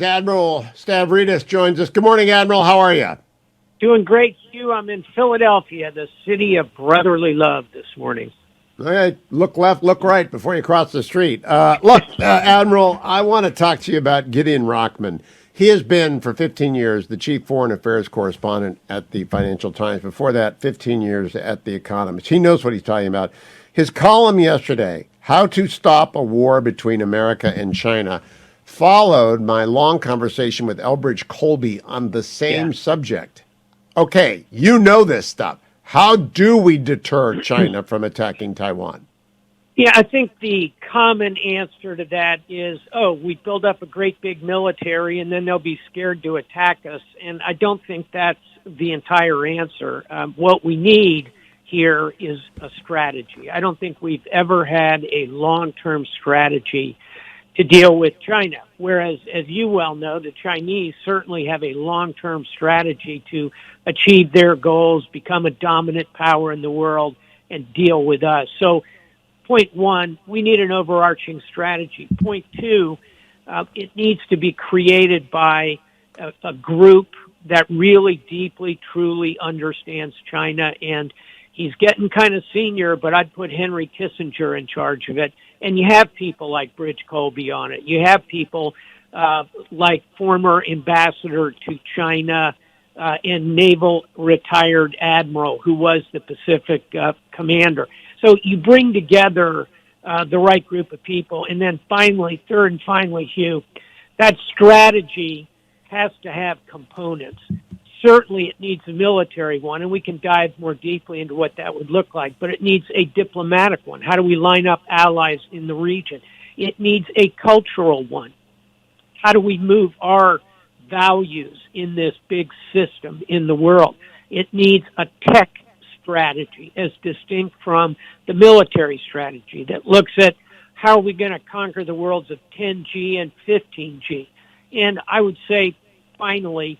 Admiral Stavridis joins us. Good morning, Admiral. How are you? Doing great, Hugh. I'm in Philadelphia, the city of brotherly love this morning. All right, look left, look right before you cross the street. Admiral, I want to talk to you about Gideon Rachman. He has been, for 15 years, the chief foreign affairs correspondent at the Financial Times. Before that, 15 years at The Economist. He knows what he's talking about. His column yesterday, How to Stop a War Between America and China, followed my long conversation with Elbridge Colby on the same subject. Okay, you know this stuff. How do we deter China from attacking Taiwan? Yeah, I think the common answer to that is, we build up a great big military and then they'll be scared to attack us. And I don't think that's the entire answer. What we need here is a strategy. I don't think we've ever had a long-term strategy to deal with China. Whereas, as you well know, the Chinese certainly have a long-term strategy to achieve their goals, become a dominant power in the world, and deal with us. So, point one, we need an overarching strategy. Point two, it needs to be created by a group that really deeply, truly understands China. And he's getting kind of senior, but I'd put Henry Kissinger in charge of it. And you have people like Bridge Colby on it. You have people like former ambassador to China and naval retired admiral who was the Pacific commander. So you bring together the right group of people. And then third and finally, Hugh, that strategy has to have components. Certainly it needs a military one, and we can dive more deeply into what that would look like, but it needs a diplomatic one. How do we line up allies in the region? It needs a cultural one. How do we move our values in this big system in the world? It needs a tech strategy as distinct from the military strategy that looks at how are we going to conquer the worlds of 10G and 15G. And I would say, finally,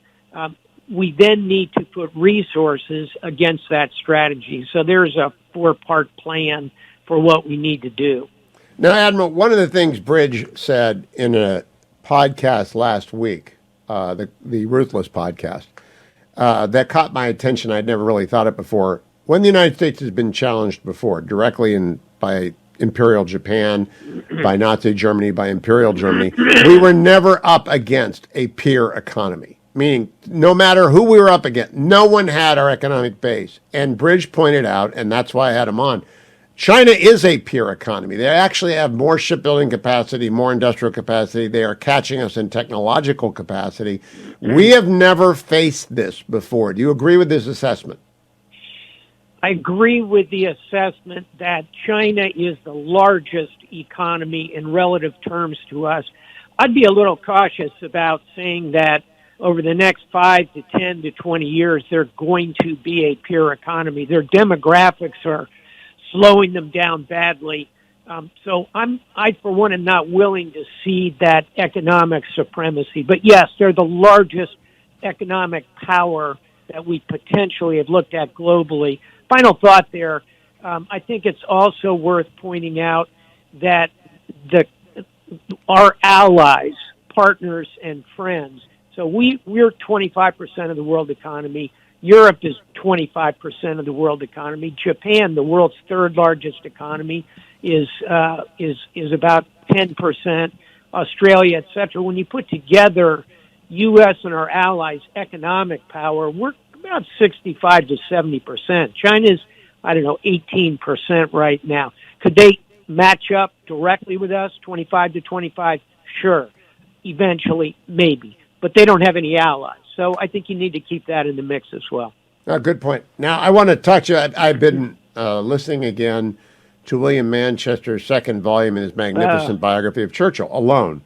we then need to put resources against that strategy. So there's a four-part plan for what we need to do. Now, Admiral, one of the things Bridge said in a podcast last week, the Ruthless podcast, that caught my attention. I'd never really thought it before. When the United States has been challenged before, directly by Imperial Japan, by Nazi Germany, by Imperial Germany, we were never up against a peer economy. Meaning, no matter who we were up against, no one had our economic base. And Bridge pointed out, and that's why I had him on, China is a peer economy. They actually have more shipbuilding capacity, more industrial capacity. They are catching us in technological capacity. We have never faced this before. Do you agree with this assessment? I agree with the assessment that China is the largest economy in relative terms to us. I'd be a little cautious about saying that over the next 5 to 10 to 20 years, they're going to be a peer economy. Their demographics are slowing them down badly. So I, for one, am not willing to cede that economic supremacy. But yes, they're the largest economic power that we potentially have looked at globally. Final thought there, I think it's also worth pointing out that our allies, partners, and friends, so we're 25% of the world economy. Europe is 25% of the world economy. Japan, the world's third largest economy, is about 10%. Australia, et cetera. When you put together U.S. and our allies' economic power, we're about 65 to 70%. China's, 18% right now. Could they match up directly with us, 25 to 25? Sure. Eventually, maybe. But they don't have any allies. So I think you need to keep that in the mix as well. Good point. Now, I want to touch, I've been listening again to William Manchester's second volume in his magnificent biography of Churchill, Alone.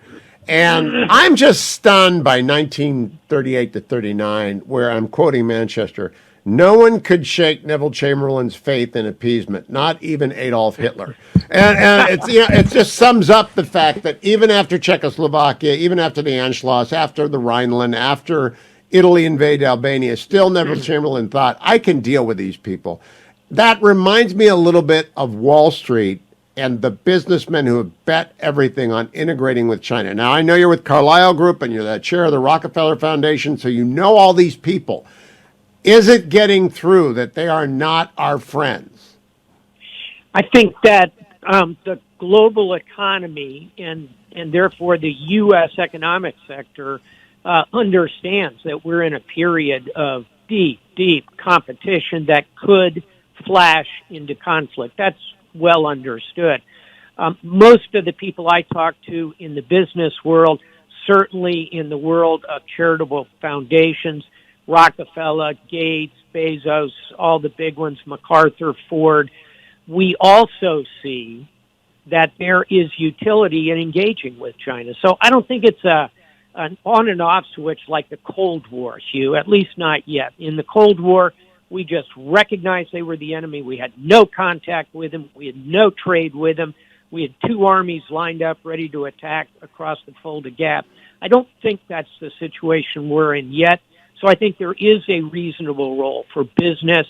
And I'm just stunned by 1938 to 39, where I'm quoting Manchester, no one could shake Neville Chamberlain's faith in appeasement, not even Adolf Hitler. And it's, it just sums up the fact that even after Czechoslovakia, even after the Anschluss, after the Rhineland, after Italy invaded Albania, still Neville Chamberlain thought, I can deal with these people. That reminds me a little bit of Wall Street and the businessmen who have bet everything on integrating with China. Now, I know you're with Carlyle Group and you're the chair of the Rockefeller Foundation, so you know all these people. Is it getting through that they are not our friends? I think that the global economy and therefore the U.S. economic sector understands that we're in a period of deep competition that could flash into conflict. That's well understood. Most of the people I talk to in the business world, certainly in the world of charitable foundations, Rockefeller, Gates, Bezos, all the big ones, MacArthur, Ford, we also see that there is utility in engaging with China. So I don't think it's an on and off switch like the Cold War, Hugh, at least not yet. In the Cold War, we just recognized they were the enemy. We had no contact with them. We had no trade with them. We had two armies lined up ready to attack across the Fulda Gap. I don't think that's the situation we're in yet. So I think there is a reasonable role for business,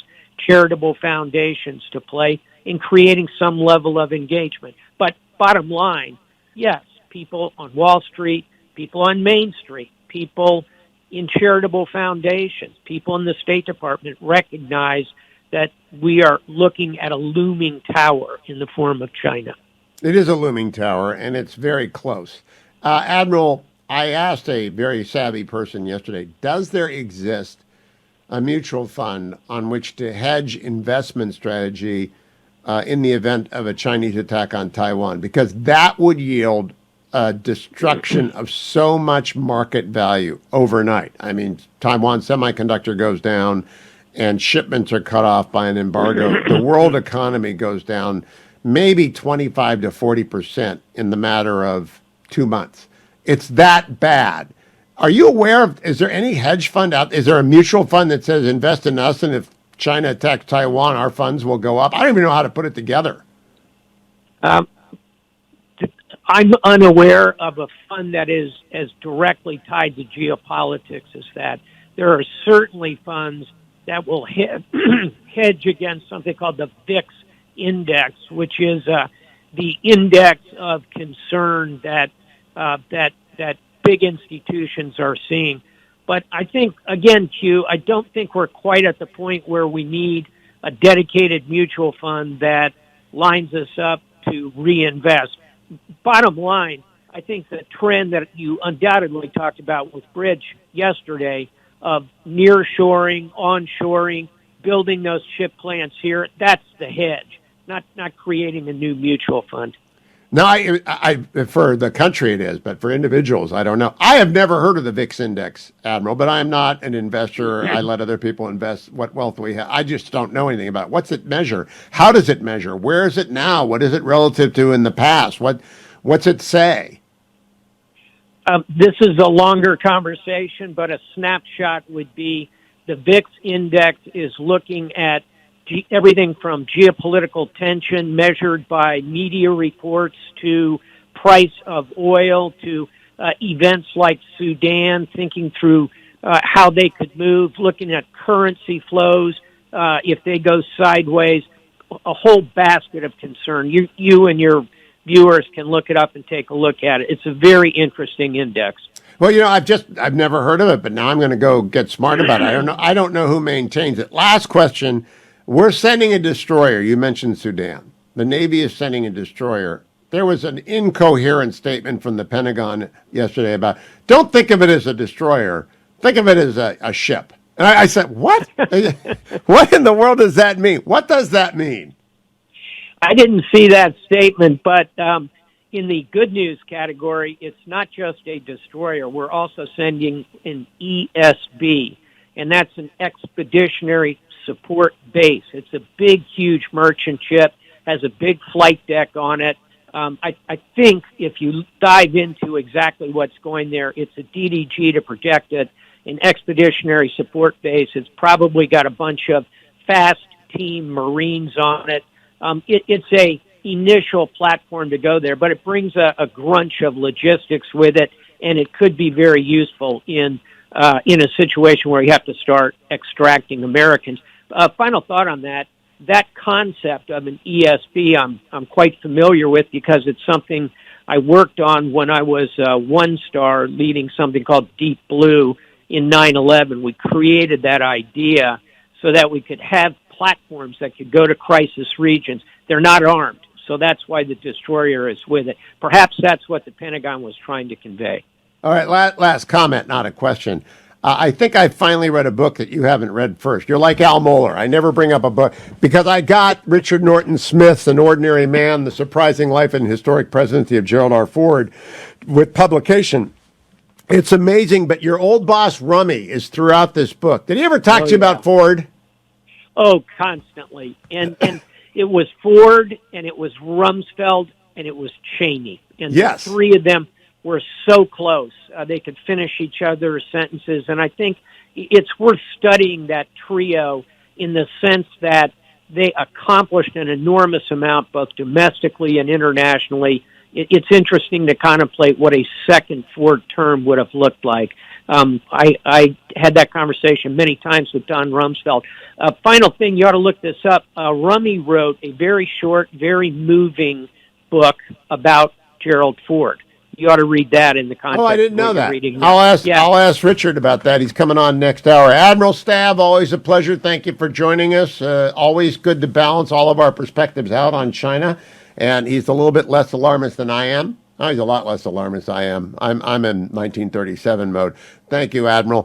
charitable foundations to play in creating some level of engagement. But bottom line, yes, people on Wall Street, people on Main Street, people in charitable foundations, people in the State Department recognize that we are looking at a looming tower in the form of China. It is a looming tower, and it's very close. Admiral, I asked a very savvy person yesterday, does there exist a mutual fund on which to hedge investment strategy in the event of a Chinese attack on Taiwan? Because that would yield destruction of so much market value overnight. I mean, Taiwan Semiconductor goes down and shipments are cut off by an embargo. The world economy goes down maybe 25 to 40% in the matter of 2 months. It's that bad. Are you aware of, is there any hedge fund out? Is there a mutual fund that says invest in us, and if China attacks Taiwan, our funds will go up? I don't even know how to put it together. I'm unaware of a fund that is as directly tied to geopolitics as that. There are certainly funds that will hedge against something called the VIX index, which is the index of concern that big institutions are seeing. But I think, again, Hugh, I don't think we're quite at the point where we need a dedicated mutual fund that lines us up to reinvest. Bottom line, I think the trend that you undoubtedly talked about with Bridge yesterday of nearshoring, onshoring, building those chip plants here, that's the hedge, not creating a new mutual fund. No, I for the country it is, but for individuals, I don't know. I have never heard of the VIX index, Admiral, but I am not an investor. I let other people invest what wealth we have. I just don't know anything about it. What's it measure? How does it measure? Where is it now? What is it relative to in the past? What's it say? This is a longer conversation, but a snapshot would be the VIX index is looking at everything from geopolitical tension measured by media reports to price of oil to events like Sudan, thinking through how they could move, looking at currency flows if they go sideways, a whole basket of concern. You and your viewers can look it up and take a look at it. It's a very interesting index. Well, you know, I've never heard of it, but now I'm going to go get smart about it. I don't know who maintains it. Last question. We're sending a destroyer. You mentioned Sudan. The Navy is sending a destroyer. There was an incoherent statement from the Pentagon yesterday about, don't think of it as a destroyer. Think of it as a ship. And I said, what? What in the world does that mean? What does that mean? I didn't see that statement, but in the good news category, it's not just a destroyer. We're also sending an ESB, and that's an expeditionary support base. It's a big, huge merchant ship, has a big flight deck on it. I think if you dive into exactly what's going there, it's a DDG to protect it, an expeditionary support base. It's probably got a bunch of fast team Marines on it. It's a initial platform to go there, but it brings a grunch of logistics with it, and it could be very useful in a situation where you have to start extracting Americans. Final thought on that. that concept of an ESB, I'm quite familiar with because it's something I worked on when I was one star leading something called Deep Blue in 9/11. We created that idea so that we could have platforms that could go to crisis regions. They're not armed, so that's why the destroyer is with it. Perhaps that's what the Pentagon was trying to convey. All right, last comment, not a question. I think I finally read a book that you haven't read first. You're like Al Mohler. I never bring up a book because I got Richard Norton Smith's An Ordinary Man, The Surprising Life and Historic Presidency of Gerald R. Ford with publication. It's amazing, but your old boss, Rummy, is throughout this book. Did he ever talk to you about Ford? Oh, constantly. And it was Ford, and it was Rumsfeld, and it was Cheney. And yes. The three of them were so close. They could finish each other's sentences. And I think it's worth studying that trio in the sense that they accomplished an enormous amount both domestically and internationally. It's interesting to contemplate what a second Ford term would have looked like. I had that conversation many times with Don Rumsfeld. Final thing, you ought to look this up. Rummy wrote a very short, very moving book about Gerald Ford. You ought to read that in the context. Oh, I didn't know that. Yeah. I'll ask Richard about that. He's coming on next hour. Admiral Stav, always a pleasure. Thank you for joining us. Always good to balance all of our perspectives out on China. And he's a little bit less alarmist than I am. Oh, he's a lot less alarmist than I am. I'm in 1937 mode. Thank you, Admiral.